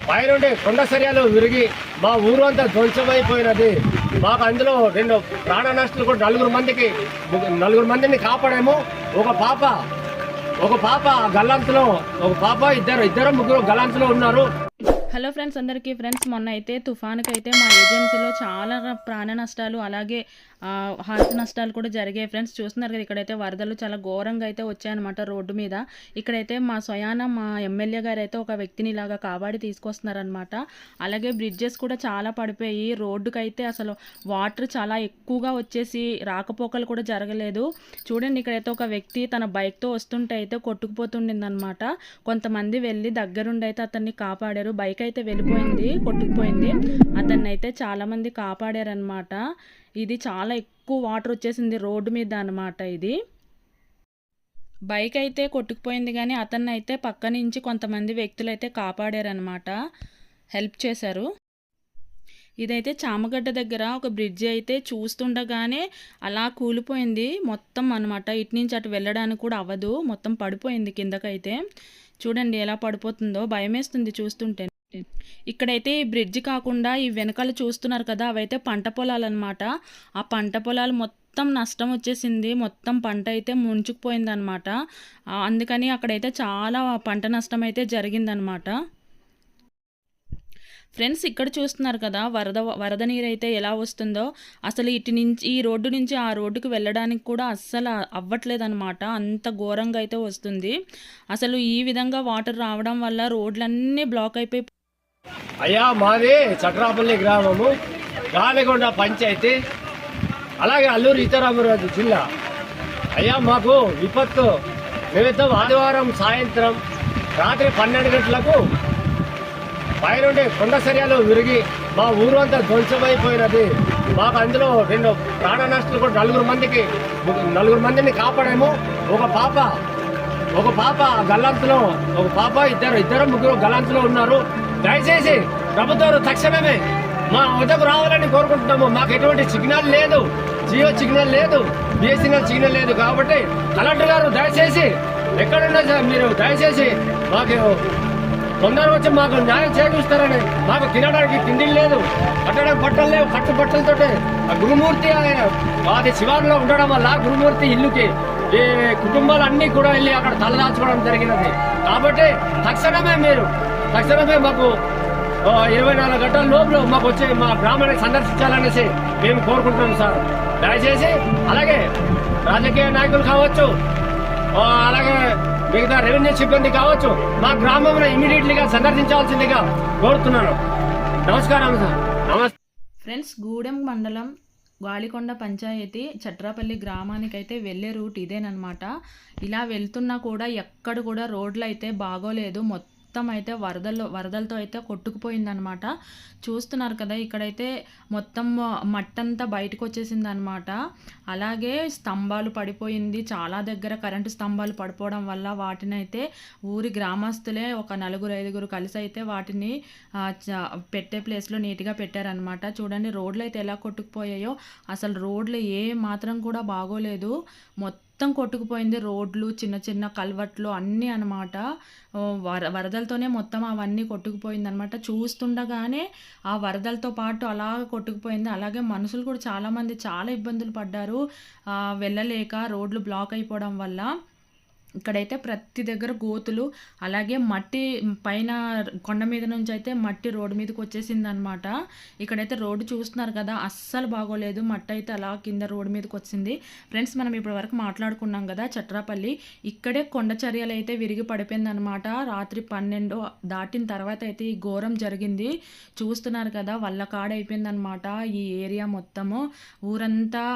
పైనుండి కొండ చర్యలు విరిగి మా ఊరు అంతా ధ్వంసమైపోయినది. మాకు అందులో 2 ప్రాణ నష్టాలు కూడా నలుగురు మందిని కాపాడాము. ఒక పాప గల్లంతులో, ఒక పాప ఇద్దరు ముగ్గురు గల్లంతులో ఉన్నారు. హలో ఫ్రెండ్స్, అందరికీ ఫ్రెండ్స్, మొన్న అయితే తుఫానుకి అయితే మా ఏజెన్సీలో చాలా ప్రాణ నష్టాలు అలాగే ఆస్తి నష్టాలు కూడా జరిగాయి ఫ్రెండ్స్. చూస్తున్నారు కదా, ఇక్కడైతే వరదలు చాలా ఘోరంగా అయితే వచ్చాయన్నమాట రోడ్డు మీద. ఇక్కడైతే మా ఎమ్మెల్యే గారు అయితే ఒక వ్యక్తిని ఇలాగా కాపాడి తీసుకొస్తున్నారనమాట. అలాగే బ్రిడ్జెస్ కూడా చాలా పడిపోయి రోడ్డుకైతే అసలు వాటర్ చాలా ఎక్కువగా వచ్చేసి రాకపోకలు కూడా జరగలేదు. చూడండి, ఇక్కడైతే ఒక వ్యక్తి తన బైక్తో వస్తుంటే అయితే కొట్టుకుపోతుండిందనమాట. కొంతమంది వెళ్ళి దగ్గరుండి అయితే అతన్ని కాపాడారు. బైక్ అయితే వెళ్ళిపోయింది, కొట్టుకుపోయింది. అతన్ని అయితే చాలామంది కాపాడారనమాట. ఇది చాలా ఎక్కువ వాటర్ వచ్చేసింది రోడ్డు మీద అనమాట. ఇది బైక్ అయితే కొట్టుకుపోయింది, కానీ అతన్ని అయితే పక్క నుంచి కొంతమంది వ్యక్తులు అయితే కాపాడారనమాట, హెల్ప్ చేశారు. ఇదైతే చామగడ్డ దగ్గర ఒక బ్రిడ్జ్ అయితే చూస్తుండగానే అలా కూలిపోయింది మొత్తం అనమాట. ఇటు నుంచి అటు వెళ్ళడానికి కూడా అవ్వదు, మొత్తం పడిపోయింది కిందకైతే. చూడండి ఎలా పడిపోతుందో, భయమేస్తుంది చూస్తుంటే. ఇక్కడైతే ఈ బ్రిడ్జ్ కాకుండా ఈ వెనకాల చూస్తున్నారు కదా, అవైతే పంట పొలాలు అనమాట. ఆ పంట పొలాలు మొత్తం నష్టం వచ్చేసింది, మొత్తం పంట అయితే ముంచుకుపోయింది అనమాట. అందుకని అక్కడైతే చాలా పంట నష్టం అయితే జరిగిందనమాట. ఫ్రెండ్స్, ఇక్కడ చూస్తున్నారు కదా వరద నీరు అయితే ఎలా వస్తుందో. అసలు ఈ రోడ్డు నుంచి ఆ రోడ్డుకు వెళ్ళడానికి కూడా అస్సలు అవ్వట్లేదన్నమాట, అంత ఘోరంగా అయితే వస్తుంది. అసలు ఈ విధంగా వాటర్ రావడం వల్ల రోడ్లన్నీ బ్లాక్ అయిపోయి. అయ్యా, మాది చట్రాపల్లి గ్రామము, గాలిగొండ పంచాయతీ, అలాగే అల్లూరు సీతారామరాజు జిల్లా. అయ్యా, మాకు విపత్తు నిమిత్తం ఆదివారం సాయంత్రం రాత్రి 12 గంటలకు పైనుండి కొండ చర్యలు విరిగి మా ఊరు అంతా ధ్వంసమైపోయినది. మాకు అందులో 2 ప్రాణ నష్టాలు కూడా నలుగురు మందిని కాపాడాము. ఒక పాప గల్లంతులో, ఒక పాప ఇద్దరు ముగ్గురు గల్లంతులో ఉన్నారు. దయచేసి ప్రభుత్వం తక్షణమే మా వద్దకు రావాలని కోరుకుంటున్నాము. మాకు ఎటువంటి సిగ్నల్ లేదు, జియో సిగ్నల్ లేదు, బిఎస్ఎన్ఎల్ సిగ్నల్ లేదు. కాబట్టి కలెక్టర్ గారు దయచేసి ఎక్కడున్నా సార్, మీరు దయచేసి మాకు తొందరగా వచ్చి మాకు న్యాయం చేకూరుస్తారని. మాకు తినడానికి తిండి లేదు, కట్టడానికి బట్టలు లేవు. కట్టు బట్టలతోటి గురుమూర్తి అది శివారులో ఉండడం వల్ల గురుమూర్తి ఇల్లుకి ఈ కుటుంబాలన్నీ కూడా వెళ్ళి అక్కడ తలదాచుకోవడం జరిగినది. కాబట్టి తక్షణమే మాకు 24 గంటల లోపల మాకు వచ్చి మా గ్రామాన్ని సందర్శించాలనేసి మేము కోరుకుంటున్నాం సార్. దయచేసి అలాగే రాజకీయ నాయకులు కావచ్చు, అలాగే మిగతా రెవెన్యూ సిబ్బంది కావచ్చు, మా గ్రామంలో ఇమీడియట్లీగా సందర్శించాల్సిందిగా కోరుతున్నాను. నమస్కారం సార్. నమస్తే ఫ్రెండ్స్, గూడెం మండలం గాలికొండ పంచాయతీ చట్రాపల్లి గ్రామానికైతే వెళ్ళే రూట్ ఇదేనమాట. ఇలా వెళ్తున్నా కూడా ఎక్కడ కూడా రోడ్లు అయితే బాగోలేదు, మొత్తం అయితే వరదలతో అయితే కొట్టుకుపోయిందనమాట. చూస్తున్నారు కదా, ఇక్కడైతే మొత్తం మట్టంతా బయటకు వచ్చేసింది అనమాట. అలాగే స్తంభాలు పడిపోయింది, చాలా దగ్గర కరెంటు స్తంభాలు పడిపోవడం వల్ల వాటిని అయితే ఊరి గ్రామస్తులే ఒక 4-5 కలిసి అయితే వాటిని పెట్టే ప్లేస్లో నీట్గా పెట్టారనమాట. చూడండి రోడ్లు అయితే ఎలా కొట్టుకుపోయాయో, అసలు రోడ్లు ఏ మాత్రం కూడా బాగోలేదు, మొత్తం కొట్టుకుపోయింది. రోడ్లు, చిన్న చిన్న కల్వర్ట్లు అన్నీ అనమాట. వరదలతోనే మొత్తం అవన్నీ కొట్టుకుపోయింది అనమాట. చూస్తుండగానే ఆ వరదలతో పాటు అలా కొట్టుకుపోయింది. అలాగే మనుషులు కూడా చాలామంది చాలా ఇబ్బందులు పడ్డారు, వెళ్ళలేక, రోడ్లు బ్లాక్ అయిపోవడం వల్ల. ఇక్కడైతే ప్రతి దగ్గర గోతులు, అలాగే మట్టి పైన కొండ మీద నుంచి అయితే మట్టి రోడ్డు మీదకి వచ్చేసింది అనమాట. ఇక్కడైతే రోడ్డు చూస్తున్నారు కదా, అస్సలు బాగోలేదు, మట్టి అయితే అలా కింద రోడ్డు మీదకి వచ్చింది. ఫ్రెండ్స్, మనం ఇప్పటి వరకు మాట్లాడుకున్నాం కదా చట్రాపల్లి, ఇక్కడే కొండ చర్యలు అయితే విరిగి పడిపోయింది అనమాట. రాత్రి 12 దాటిన తర్వాత అయితే ఈ ఘోరం జరిగింది. చూస్తున్నారు కదా, వల్ల కాడైపోయింది అనమాట ఈ ఏరియా మొత్తము. ఊరంతా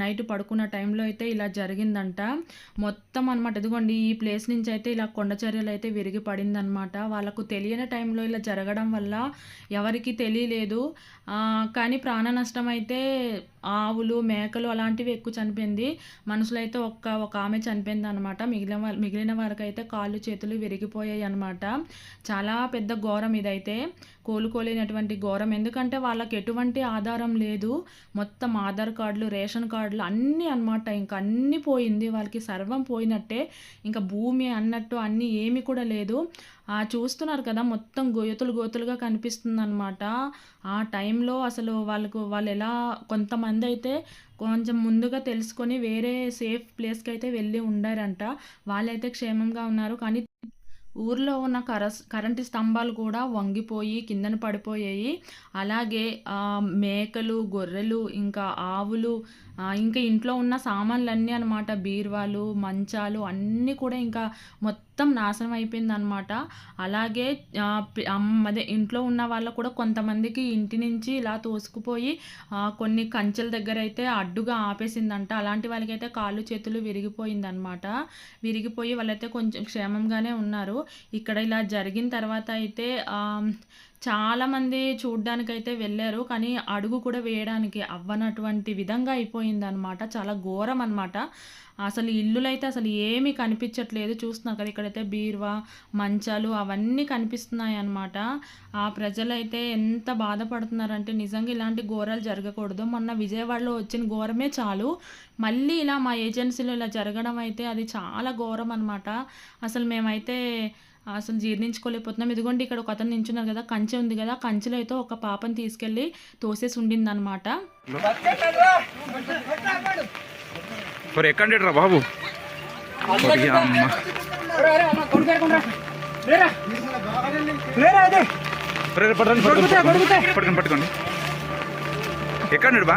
నైట్ పడుకున్న టైంలో అయితే ఇలా జరిగిందంట మొత్తం అనమాట. ఇదిగోండి, ఈ ప్లేస్ నుంచి అయితే ఇలా కొండ చర్యలు అయితే విరిగి పడింది అనమాట. వాళ్ళకు తెలియని టైంలో ఇలా జరగడం వల్ల ఎవరికి తెలియలేదు, కానీ ప్రాణ నష్టం అయితే ఆవులు, మేకలు అలాంటివి ఎక్కువ చనిపోయింది. మనుషులు అయితే ఒక ఆమె చనిపోయింది అనమాట. మిగిలిన వారికి అయితే కాళ్ళు చేతులు విరిగిపోయాయి అనమాట. చాలా పెద్ద ఘోరం ఇదైతే, కోలుకోలేనటువంటి ఘోరం. ఎందుకంటే వాళ్ళకి ఎటువంటి ఆధారం లేదు, మొత్తం ఆధార్ కార్డులు, రేషన్ కార్డులు అన్నీ అనమాట. ఇంకా అన్నీ పోయింది, వాళ్ళకి సర్వం పోయినట్టే. ఇంకా భూమి అన్నట్టు అన్నీ ఏమి కూడా లేదు. చూస్తున్నారు కదా మొత్తం గోతులు గోతులుగా కనిపిస్తుంది అనమాట. ఆ టైంలో అసలు వాళ్ళు ఎలా కొంతమంది అయితే కొంచెం ముందుగా తెలుసుకొని వేరే సేఫ్ ప్లేస్కి అయితే వెళ్ళి ఉండారంట. వాళ్ళైతే క్షేమంగా ఉన్నారు. కానీ ఊర్లో ఉన్న కరెంటు స్తంభాలు కూడా వంగిపోయి కిందన పడిపోయాయి. అలాగే మేకలు, గొర్రెలు, ఇంకా ఆవులు, ఇంకా ఇంట్లో ఉన్న సామాన్లన్నీ అనమాట, బీరువాలు, మంచాలు అన్నీ కూడా ఇంకా మొత్తం నాశనం అయిపోయిందనమాట. అలాగే అదే ఇంట్లో ఉన్న వాళ్ళకు కూడా కొంతమందికి ఇంటి నుంచి ఇలా తోసుకుపోయి కొన్ని కంచెల దగ్గర అయితే అడ్డుగా ఆపేసిందంట. అలాంటి వాళ్ళకైతే కాళ్ళు చేతులు విరిగిపోయిందనమాట. విరిగిపోయి వాళ్ళైతే కొంచెం క్షేమంగానే ఉన్నారు. ఇక్కడ ఇలా జరిగిన తర్వాత అయితే చాలామంది చూడ్డానికైతే వెళ్ళారు. కానీ అడుగు కూడా వేయడానికి అవ్వనటువంటి విధంగా అయిపోయిందనమాట. చాలా ఘోరం అనమాట. అసలు ఇల్లులైతే అసలు ఏమీ కనిపించట్లేదు. చూస్తున్నారు కదా ఇక్కడైతే బీరువా, మంచాలు అవన్నీ కనిపిస్తున్నాయి అన్నమాట. ఆ ప్రజలైతే ఎంత బాధపడుతున్నారంటే నిజంగా ఇలాంటి ఘోరాలు జరగకూడదు. మొన్న విజయవాడలో వచ్చిన ఘోరమే చాలు, మళ్ళీ ఇలా మా ఏజెన్సీలో ఇలా జరగడం అయితే అది చాలా ఘోరం అనమాట. అసలు మేమైతే అసలు జీర్ణించుకోలేకపోతున్నాం. ఇదిగోండి ఇక్కడ ఒక అతను నించున్నారు కదా, కంచె ఉంది కదా, కంచెలో అయితే ఒక పాపని తీసుకెళ్ళి తోసేసి ఉండిందనమాట. ఎక్కండిరా బాబు, పట్టుకోండి ఎక్కండి బా.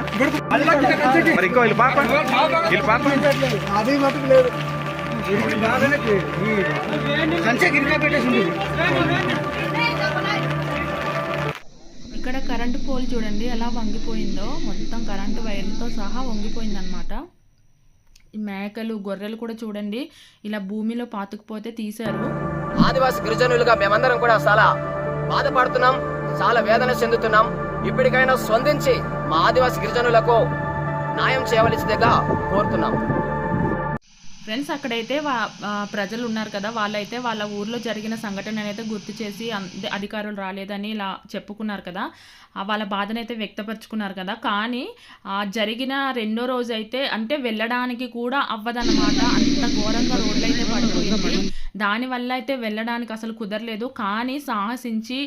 మరి ఇంకో వీళ్ళు పాప ఇక్కడ కరెంటు పోల్ చూడండి ఎలా వంగిపోయిందో, మొత్తం కరెంటు వైర్లతో సహా వంగిపోయిందనమాట. ఈ మేకలు, గొర్రెలు కూడా చూడండి ఇలా భూమిలో పాతుకుపోతే తీశారు. ఆదివాసి గిరిజనులుగా మేమందరం కూడా చాలా బాధపడుతున్నాం, చాలా వేదన చెందుతున్నాం. ఇప్పటికైనా స్పందించి మా ఆదివాసి గిరిజనులకు న్యాయం చేయవలసిందిగా కోరుతున్నాం. ఫ్రెండ్స్, అక్కడైతే ప్రజలు ఉన్నారు కదా, వాళ్ళైతే వాళ్ళ ఊర్లో జరిగిన సంఘటన అయితే గుర్తు చేసి అధికారులు రాలేదని ఇలా చెప్పుకున్నారు కదా, వాళ్ళ బాధనైతే వ్యక్తపరుచుకున్నారు కదా. కానీ జరిగిన రెండో రోజు అయితే అంటే వెళ్ళడానికి కూడా అవ్వదన్నమాట. అంత ఘోరంగా రోడ్లు అయితే పడిపోయింది. దానివల్ల అయితే వెళ్ళడానికి అసలు కుదరలేదు. కానీ సాహసించి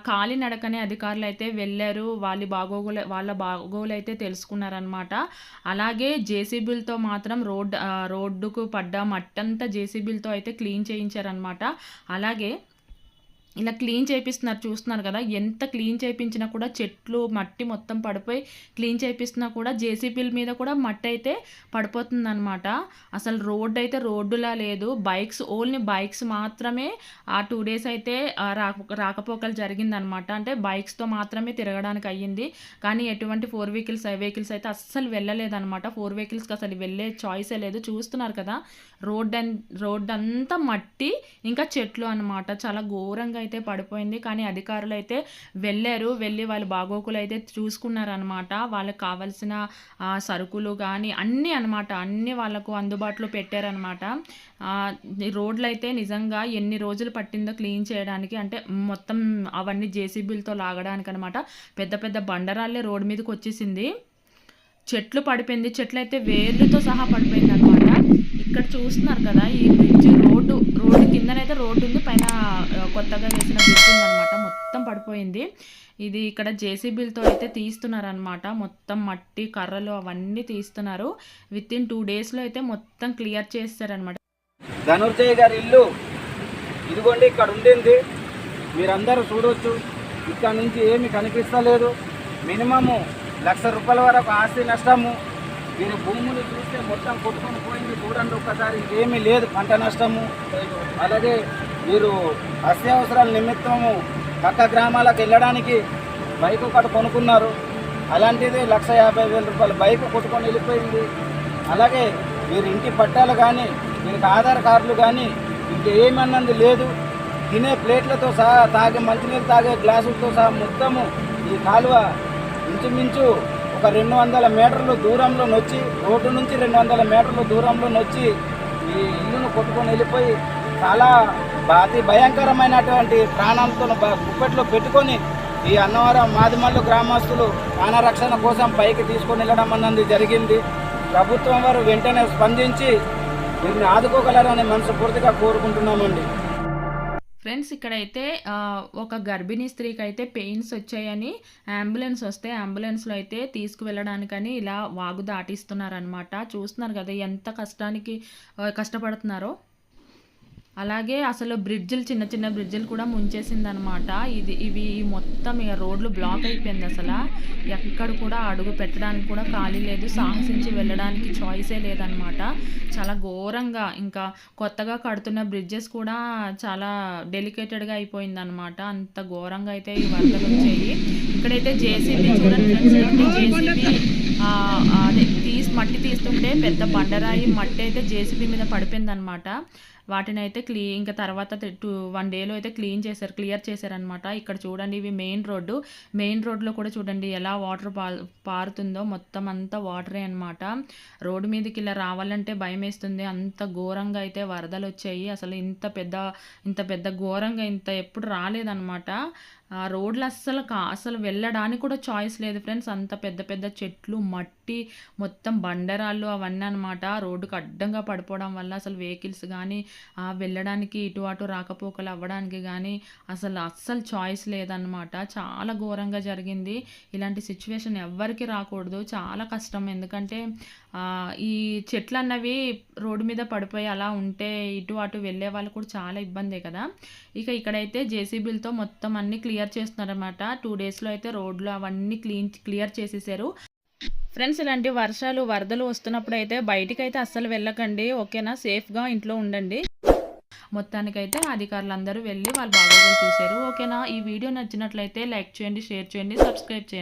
కాలినడకనే అధికారులు అయితే వెళ్ళారు. వాళ్ళ బాగోగులు అయితే తెలుసుకున్నారనమాట. అలాగే జేసీబీలతో మాత్రం రోడ్డుకు పడ్డ మట్టంతా జేసీబీలతో అయితే క్లీన్ చేయించారనమాట. అలాగే ఇలా క్లీన్ చేపిస్తున్నారు, చూస్తున్నారు కదా, ఎంత క్లీన్ చేయించినా కూడా చెట్లు మట్టి మొత్తం పడిపోయి క్లీన్ చేపిస్తున్నా కూడా జేసీబీల మీద కూడా మట్టి అయితే పడిపోతుంది అనమాట. అసలు రోడ్డు అయితే రోడ్డులా లేదు. ఓన్లీ బైక్స్ మాత్రమే ఆ 2 days అయితే రాకపోకలు జరిగిందనమాట. అంటే బైక్స్తో మాత్రమే తిరగడానికి అయ్యింది. కానీ ఎటువంటి 4 వెహికల్స్ అయితే అస్సలు వెళ్ళలేదన్నమాట. 4 వెహికల్స్కి అసలు వెళ్ళే చాయిసే లేదు. చూస్తున్నారు కదా, రోడ్ అంతా మట్టి ఇంకా చెట్లు అనమాట. చాలా ఘోరంగా అయితే పడిపోయింది. కానీ అధికారులు అయితే వెళ్ళి వాళ్ళ బాగోకులు అయితే చూసుకున్నారనమాట. వాళ్ళకి కావాల్సిన సరుకులు కానీ అన్నీ అనమాట, అన్నీ వాళ్ళకు అందుబాటులో పెట్టారనమాట. రోడ్లు అయితే నిజంగా ఎన్ని రోజులు పట్టిందో క్లీన్ చేయడానికి, అంటే మొత్తం అవన్నీ జేసీబీలతో లాగడానికి అనమాట. పెద్ద పెద్ద బండరాళ్ళే రోడ్డు మీదకి వచ్చేసింది. చెట్లు పడిపోయింది, చెట్లు అయితే వేర్లతో సహా పడిపోయింది అనమాట. ఇక్కడ చూస్తున్నారు కదా, ఈ బ్రిడ్జ్ రోడ్డు కిందనైతే రోడ్డు ఉంది, పైన కొత్తగా వేసిన బ్రిడ్జ్ ఉందనమాట. మొత్తం పడిపోయింది. ఇది ఇక్కడ జేసీబీలతో అయితే తీస్తున్నారనమాట. మొత్తం మట్టి, కర్రలు అవన్నీ తీస్తున్నారు. వితిన్ 2 daysలో అయితే మొత్తం క్లియర్ చేస్తారనమాట. ధనుర్జయ్ గారి ఇల్లు ఇదిగోండి, ఇక్కడ ఉండింది, మీరందరూ చూడవచ్చు. ఇక్కడ నుంచి ఏమి కనిపిస్తలేదు. మినిమము ₹1,00,000 వరకు ఆస్తి నష్టము. మీరు భూములు చూస్తే మొత్తం కొట్టుకొని పోయింది, చూడండి ఒక్కసారి. ఏమీ లేదు, పంట నష్టము. అలాగే మీరు అత్యవసరాల నిమిత్తము పక్క గ్రామాలకు వెళ్ళడానికి బైక్ ఒకటి కొనుక్కున్నారు. అలాంటిది ₹1,50,000 బైక్ కొట్టుకొని వెళ్ళిపోయింది. అలాగే మీరు ఇంటి పట్టాలు కానీ, మీకు ఆధార్ కార్డులు కానీ ఇంకేమన్నది లేదు. తినే ప్లేట్లతో సహా, మంచినీళ్ళు తాగే గ్లాసులతో సహా మొత్తము ఈ కాలువ ఇంచుమించు ఒక 200 మీటర్ల దూరంలో నొచ్చి, రోడ్డు నుంచి 200 మీటర్ల దూరంలో నొచ్చి ఈ ఇల్లును కొట్టుకొని వెళ్ళిపోయి చాలా భయంకరమైనటువంటి ప్రాణాలతో గుప్పెట్లో పెట్టుకొని ఈ అన్నవరం మాదిమల్లు గ్రామస్తులు ప్రాణరక్షణ కోసం పైకి తీసుకొని వెళ్ళడం అన్నది జరిగింది. ప్రభుత్వం వారు వెంటనే స్పందించి వీరిని ఆదుకోగలరని మనస్ఫూర్తిగా కోరుకుంటున్నామండి. ఫ్రెండ్స్ ఇక్కడైతే ఒక గర్భిణీ స్త్రీకి అయితే పెయిన్స్ వచ్చాయని అంబులెన్స్ వస్తే అంబులెన్స్లో అయితే తీసుకువెళ్ళడానికని ఇలా వాగు దాటిస్తున్నారనమాట. చూస్తున్నారు కదా ఎంత కష్టపడుతున్నారో. అలాగే అసలు బ్రిడ్జిలు చిన్న చిన్న బ్రిడ్జిలు కూడా ముంచేసిందనమాట. ఇవి మొత్తం ఇక రోడ్లు బ్లాక్ అయిపోయింది. అసలు ఎక్కడ కూడా అడుగు పెట్టడానికి కూడా ఖాళీ లేదు, సాహసించి వెళ్ళడానికి చాయిసే లేదనమాట. చాలా ఘోరంగా ఇంకా కొత్తగా కడుతున్న బ్రిడ్జెస్ కూడా చాలా డెలికేటెడ్గా అయిపోయిందనమాట. అంత ఘోరంగా అయితే ఈ వరదలు వచ్చాయి. ఇక్కడైతే జేసీబీ చూడండి ఫ్రెండ్స్, జేసీబీ అదే మట్టి తీస్తుంటే పెద్ద బండరాయి మట్టి అయితే జేసీబీ మీద పడిపోయిందనమాట. వాటిని అయితే ఇంకా తర్వాత 1 డేలో అయితే క్లియర్ చేశారనమాట. ఇక్కడ చూడండి ఇవి మెయిన్ రోడ్లో కూడా చూడండి ఎలా వాటర్ పారుతుందో. మొత్తం అంతా వాటరే అనమాట. రోడ్డు మీదకి ఇలా రావాలంటే భయం వేస్తుంది, అంత ఘోరంగా అయితే వరదలు వచ్చాయి. అసలు ఇంత పెద్ద ఘోరంగా ఎప్పుడు రాలేదన్నమాట. రోడ్లు అస్సలు వెళ్ళడానికి కూడా చాయిస్ లేదు ఫ్రెండ్స్. అంత పెద్ద చెట్లు, మట్టి, మొత్తం బండరాళ్ళు అవన్నీ అనమాట. రోడ్డుకు అడ్డంగా పడిపోవడం వల్ల అసలు వెహికల్స్ కానీ వెళ్ళడానికి ఇటు అటు రాకపోకలు అవ్వడానికి కానీ అస్సలు చాయిస్ లేదన్నమాట. చాలా ఘోరంగా జరిగింది. ఇలాంటి సిచ్యువేషన్ ఎవ్వరికి రాకూడదు, చాలా కష్టం. ఎందుకంటే ఈ చెట్లు అన్నవి రోడ్డు మీద పడిపోయి అలా ఉంటే ఇటు అటు వెళ్ళే వాళ్ళు కూడా చాలా ఇబ్బందే కదా. ఇక్కడైతే జేసీబీలతో మొత్తం అన్ని క్లియర్ చేస్తున్నారన్నమాట. 2 డేస్లో అయితే రోడ్లు అవన్నీ క్లియర్ చేసేసారు. ఫ్రెండ్స్ ఇలాంటి వరదలు వస్తున్నప్పుడు అయితే బయటికైతే అస్సలు వెళ్ళకండి, ఓకేనా. సేఫ్గా ఇంట్లో ఉండండి. మొత్తానికైతే అధికారులందరూ వెళ్ళి వాళ్ళ బాగోగులు చూశారు, ఓకేనా. ఈ వీడియో నచ్చినట్లయితే లైక్ చేయండి, షేర్ చేయండి, సబ్స్క్రైబ్ చేయండి.